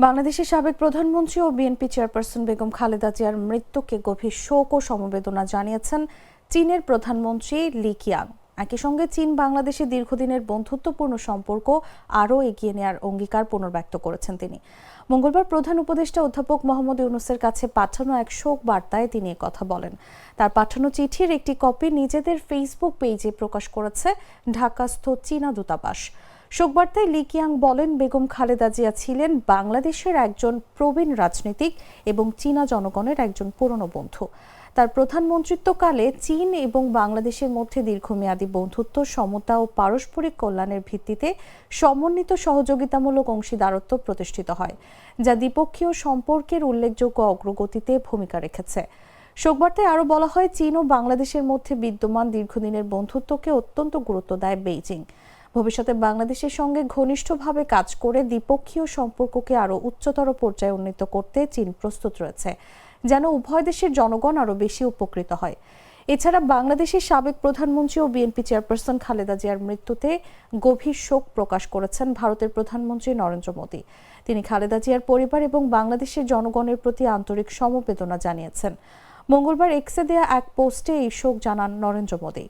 বাংলাদেশের সাবেক প্রধানমন্ত্রী ও বিএনপি চেয়ারপারসন বেগম খালেদা জিয়ার মৃত্যুকে গভীর শোক ও সমবেদনা জানিয়েছেন চীনের প্রধানমন্ত্রী লি কিয়াং। একই সঙ্গে চীন বাংলাদেশের দীর্ঘদিনের বন্ধুত্বপূর্ণ সম্পর্ক আরও এগিয়ে নেওয়ার অঙ্গীকার পুনর্ব্যক্ত করেছেন তিনি। মঙ্গলবার প্রধান উপদেষ্টা অধ্যাপক মোহাম্মদ ইউনূসের কাছে পাঠানো এক শোক বার্তায় তিনি একথা বলেন। তার পাঠানো চিঠির একটি কপি নিজেদের ফেসবুক পেজে প্রকাশ করেছে ঢাকাস্থ চীনা দূতাবাস। শোকবার্তায় লি কিয়াং বলেন, বেগম খালেদা জিয়া ছিলেন বাংলাদেশের একজন প্রবীণ রাজনীতিক এবং চীনা জনগণের একজন পুরনো বন্ধু। তার প্রধানমন্ত্রিত্বকালে চীন এবং বাংলাদেশের মধ্যে দীর্ঘমেয়াদী বন্ধুত্ব, সমতা ও পারস্পরিক কল্যাণের ভিত্তিতে সমন্বিত সহযোগিতামূলক অংশীদারত্ব প্রতিষ্ঠিত হয়, যা দ্বিপক্ষীয় সম্পর্কের উল্লেখযোগ্য অগ্রগতিতে ভূমিকা রেখেছে। শোকবার্তায় আরও বলা হয়, চীন ও বাংলাদেশের মধ্যে বিদ্যমান দীর্ঘদিনের বন্ধুত্বকে অত্যন্ত গুরুত্ব দেয় বেইজিং। ভবিষ্যতে বাংলাদেশের সঙ্গে ঘনিষ্ঠভাবে কাজ করে দ্বিপক্ষীয় সম্পর্ককে আরও উচ্চতর পর্যায়ে উন্নীত করতে চীন প্রস্তুত রয়েছে, যেন উভয় দেশের জনগণ আরও বেশি উপকৃত হয়। এছাড়া বাংলাদেশের সাবেক প্রধানমন্ত্রী ও বিএনপি চেয়ারপারসন খালেদা জিয়ার মৃত্যুতে গভীর শোক প্রকাশ করেছেন ভারতের প্রধানমন্ত্রী নরেন্দ্র মোদী। তিনি খালেদা জিয়ার পরিবার এবং বাংলাদেশের জনগণের প্রতি আন্তরিক সমবেদনা জানিয়েছেন। মঙ্গলবার এক্সে দেয়া এক পোস্টে এই শোক জানান নরেন্দ্র মোদী।